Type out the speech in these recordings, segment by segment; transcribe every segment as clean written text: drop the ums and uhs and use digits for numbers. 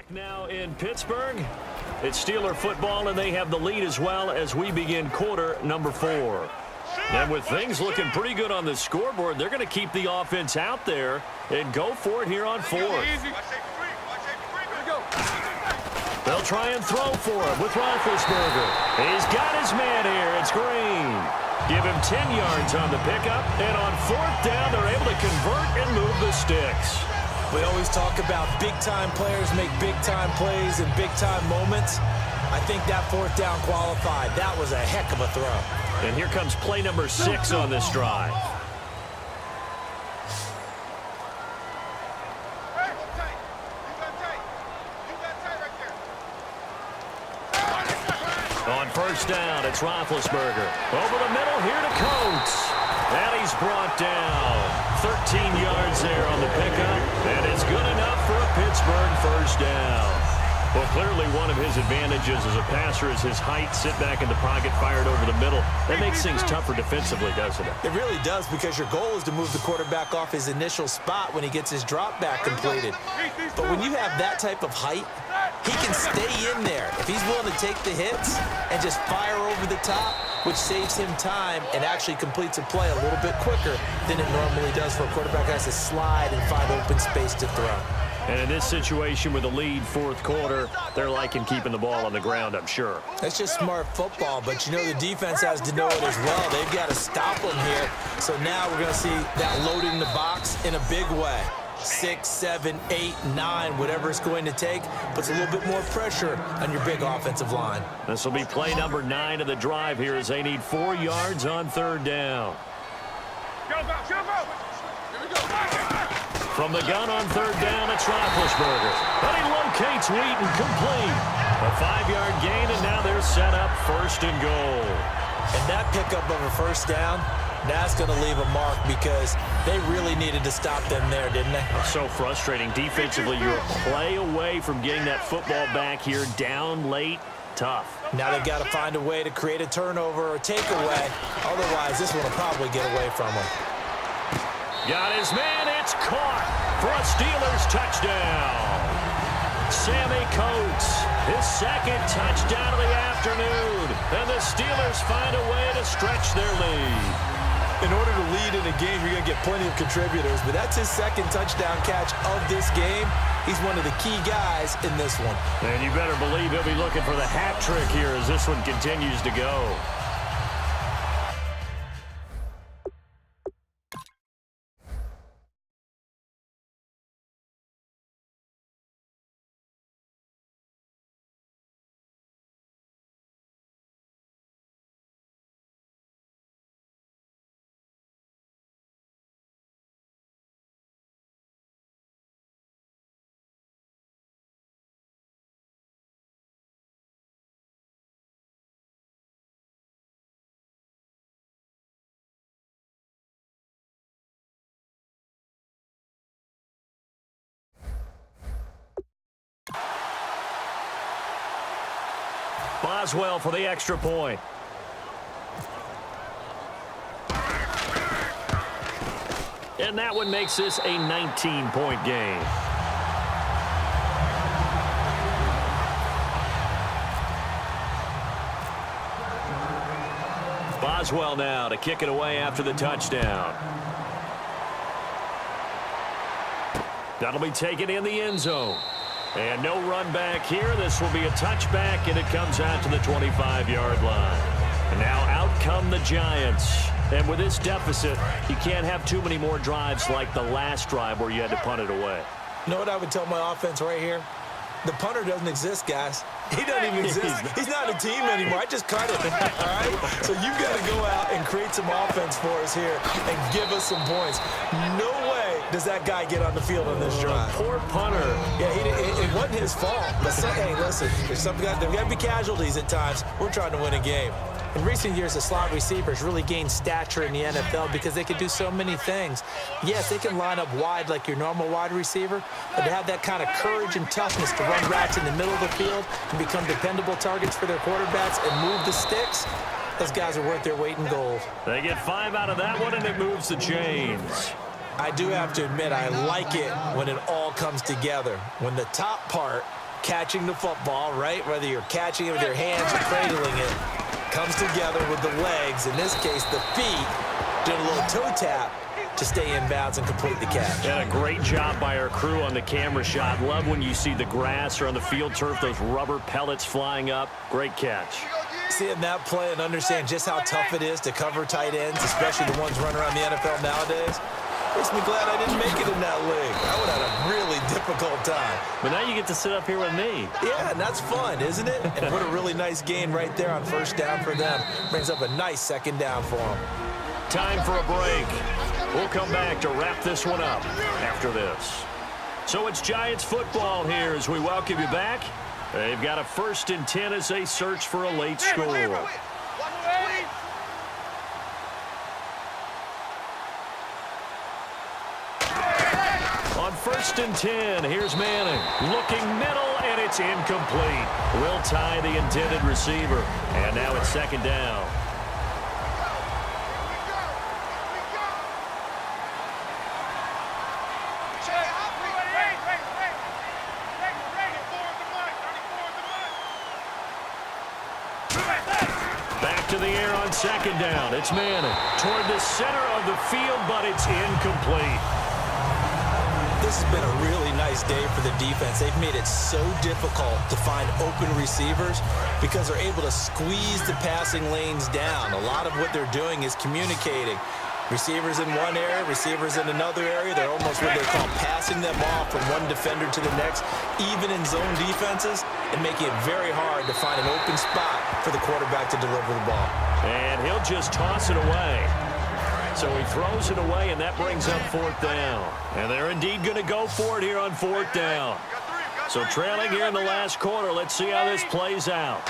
Back now in Pittsburgh. It's Steeler football, and they have the lead as well as we begin quarter number 4. And with things looking pretty good on the scoreboard, they're going to keep the offense out there and go for it here on 4th. They'll try and throw for him with Roethlisberger. He's got his man here. It's Green. Give him 10 yards on the pickup, and on 4th down, they're able to convert and move the sticks. We always talk about big-time players make big-time plays in big-time moments. I think that 4th down qualified. That was a heck of a throw. And here comes play number 6 on this drive. On 1st down, it's Roethlisberger. Over the middle, here to Coates. And he's brought down. 13 yards there on the pickup. And it's good enough for a Pittsburgh 1st down. Well, clearly one of his advantages as a passer is his height. Sit back in the pocket, fired over the middle. That makes things tougher defensively, doesn't it? It really does, because your goal is to move the quarterback off his initial spot when he gets his drop back completed. But when you have that type of height, he can stay in there if he's willing to take the hits and just fire over the top, which saves him time and actually completes a play a little bit quicker than it normally does for a quarterback who has to slide and find open space to throw. And in this situation with a lead 4th quarter, they're liking keeping the ball on the ground, I'm sure. That's just smart football, but you know the defense has to know it as well. They've got to stop them here. So now we're going to see that loading the box in a big way. 6, 7, 8, 9, whatever it's going to take, puts a little bit more pressure on your big offensive line. This will be play number 9 of the drive here as they need 4 yards on 3rd down. From the gun on 3rd down, it's Roethlisberger. But he locates Wheaton complete. A 5-yard gain, and now they're set up 1st and goal. And that pickup of a 1st down, that's going to leave a mark, because they really needed to stop them there, didn't they? So frustrating. Defensively, you're a play away from getting that football back here, down late. Tough. Now they've got to find a way to create a turnover or takeaway. Otherwise, this one will probably get away from them. Got his man. It's caught for a Steelers touchdown. Sammy Coates, his 2nd touchdown of the afternoon. And the Steelers find a way to stretch their lead. In order to lead in a game, you're going to get plenty of contributors, but that's his 2nd touchdown catch of this game. He's one of the key guys in this one. And you better believe he'll be looking for the hat trick here as this one continues to go. Boswell for the extra point. And that one makes this a 19-point game. Boswell now to kick it away after the touchdown. That'll be taken in the end zone. And no run back here. This will be a touchback, and it comes out to the 25-yard line. And now out come the Giants. And with this deficit, you can't have too many more drives like the last drive where you had to punt it away. You know what I would tell my offense right here? The punter doesn't exist, guys. He doesn't even exist. He's not a team anymore. I just cut him, all right? So you've got to go out and create some offense for us here and give us some points. No way does that guy get on the field on this drive. Poor punter. Yeah, it wasn't his fault. But hey, listen, there's got to be casualties at times. We're trying to win a game. In recent years, the slot receivers really gained stature in the NFL because they can do so many things. Yes, they can line up wide like your normal wide receiver, but to have that kind of courage and toughness to run routes in the middle of the field and become dependable targets for their quarterbacks and move the sticks, those guys are worth their weight in gold. They get 5 out of that one, and it moves the chains. I do have to admit, I like it when it all comes together. When the top part catching the football, right? Whether you're catching it with your hands or cradling it, comes together with the legs, in this case the feet, doing a little toe tap to stay in bounds and complete the catch. And a great job by our crew on the camera shot. Love when you see the grass or on the field turf, those rubber pellets flying up. Great catch. Seeing that play and understand just how tough it is to cover tight ends, especially the ones running around the NFL nowadays, makes me glad I didn't make it in that league. I would have had a really difficult time. But now you get to sit up here with me. Yeah, and that's fun, isn't it? And what a really nice gain right there on first down for them. Brings up a nice second down for them. Time for a break. We'll come back to wrap this one up after this. So it's Giants football here as we welcome you back. They've got a 1st and 10 as they search for a late score. On 1st and 10, here's Manning. Looking middle, and it's incomplete. Will tie the intended receiver. And now it's 2nd down. Back to the air on 2nd down. It's Manning toward the center of the field, but it's incomplete. This has been a really nice day for the defense. They've made it so difficult to find open receivers because they're able to squeeze the passing lanes down. A lot of what they're doing is communicating. Receivers in one area, receivers in another area. They're almost what they call passing them off from one defender to the next, even in zone defenses, and making it very hard to find an open spot for the quarterback to deliver the ball. And he'll just toss it away. So he throws it away, and that brings up 4th down. And they're indeed going to go for it here on 4th down. So trailing here in the last quarter, let's see how this plays out.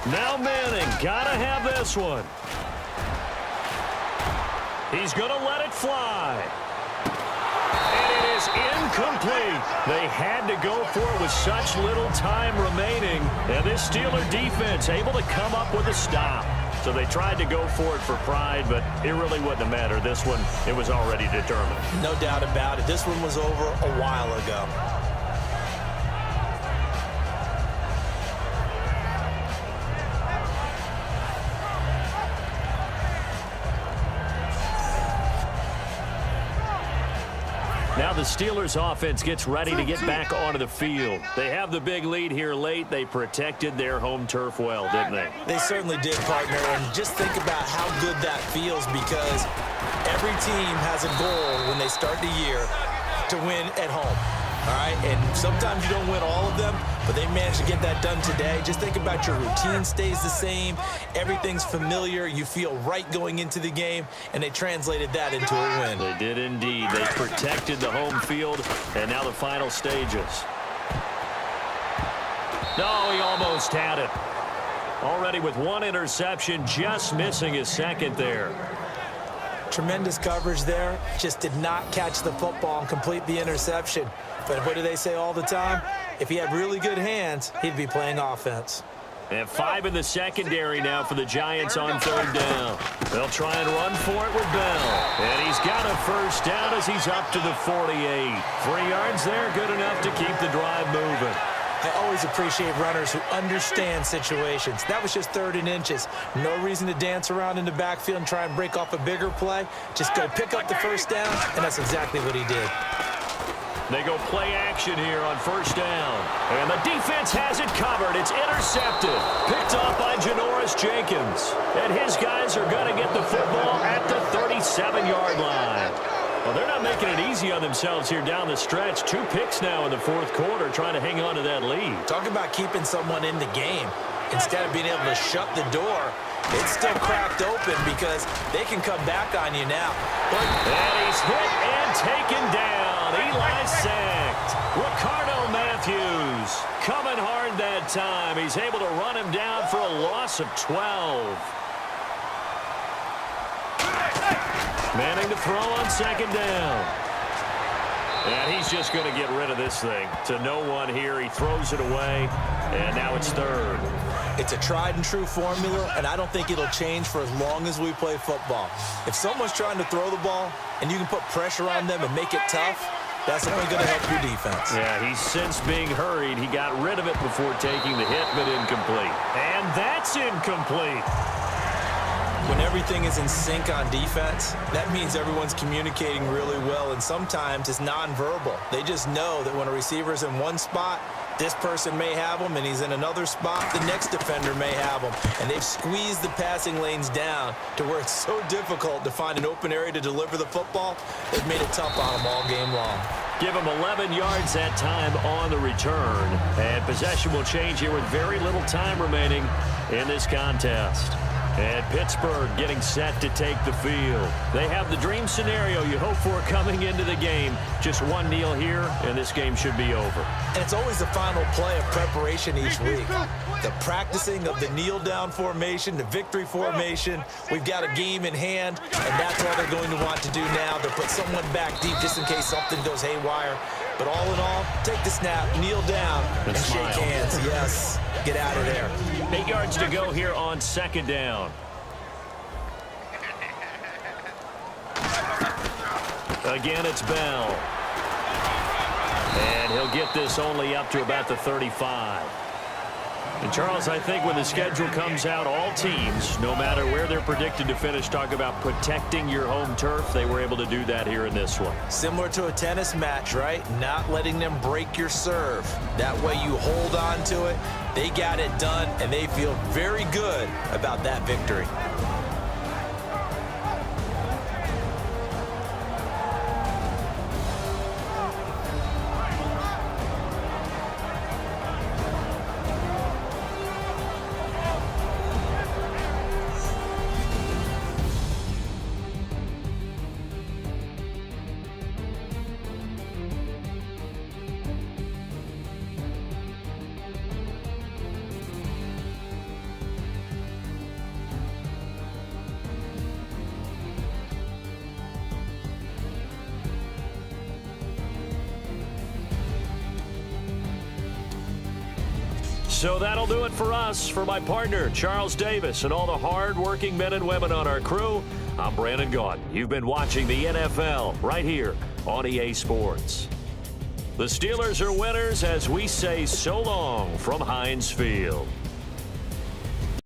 Now Manning, got to have this one. He's going to let it fly. And it is incomplete. They had to go for it with such little time remaining. And this Steeler defense able to come up with a stop. So they tried to go for it for pride, but it really wouldn't have mattered. This one, it was already determined. No doubt about it. This one was over a while ago. Now the Steelers offense gets ready to get back onto the field. They have the big lead here late. They protected their home turf well, didn't they? They certainly did, partner. And just think about how good that feels because every team has a goal when they start the year to win at home. All right, and sometimes you don't win all of them, but they managed to get that done today. Just think about your routine stays the same. Everything's familiar. You feel right going into the game, and they translated that into a win. They did indeed. They protected the home field, and now the final stages. No, he almost had it. Already with one interception, just missing his 2nd there. Tremendous coverage there. Just did not catch the football and complete the interception. But what do they say all the time? If he had really good hands, he'd be playing offense. And 5 in the secondary now for the Giants on 3rd down. They'll try and run for it with Bell. And he's got a 1st down as he's up to the 48. 3 yards there, good enough to keep the drive moving. I always appreciate runners who understand situations. That was just 3rd and inches. No reason to dance around in the backfield and try and break off a bigger play. Just go pick up the 1st down, and that's exactly what he did. They go play action here on 1st down. And the defense has it covered. It's intercepted. Picked off by Janoris Jenkins. And his guys are going to get the football at the 37-yard line. Well, they're not making it easy on themselves here down the stretch. 2 picks now in the 4th quarter trying to hang on to that lead. Talk about keeping someone in the game. Instead of being able to shut the door, it's still cracked open because they can come back on you now. And he's hit and taken down. Eli sacked. Ricardo Matthews coming hard that time. He's able to run him down for a loss of 12. Manning to throw on 2nd down. And he's just going to get rid of this thing. To no one here. He throws it away. And now it's 3rd. It's a tried and true formula, and I don't think it'll change for as long as we play football. If someone's trying to throw the ball and you can put pressure on them and make it tough, That's only going to help your defense. Yeah, he's since being hurried. He got rid of it before taking the hit, but incomplete. And that's incomplete. When everything is in sync on defense, that means everyone's communicating really well, and sometimes it's nonverbal. They just know that when a receiver's in one spot, this person may have him, and he's in another spot, the next defender may have him. And they've squeezed the passing lanes down to where it's so difficult to find an open area to deliver the football. They've made it tough on them all game long. Give him 11 yards that time on the return. And possession will change here with very little time remaining in this contest. And Pittsburgh getting set to take the field. They have the dream scenario you hope for coming into the game. Just one kneel here, and this game should be over. And it's always the final play of preparation each week. The practicing of the kneel-down formation, the victory formation. We've got a game in hand, and that's all they're going to want to do now. They'll put someone back deep just in case something goes haywire. But all in all, take the snap, kneel down, and shake hands. Yes, get out of there. 8 yards to go here on second down. Again, it's Bell. And he'll get this only up to about the 35. And, Charles, I think when the schedule comes out, all teams, no matter where they're predicted to finish, talk about protecting your home turf. They were able to do that here in this one. Similar to a tennis match, right? Not letting them break your serve. That way you hold on to it. They got it done, and they feel very good about that victory. So that'll do it for us. For my partner, Charles Davis, and all the hard-working men and women on our crew, I'm Brandon Gaudin. You've been watching the NFL right here on EA Sports. The Steelers are winners as we say so long from Heinz Field.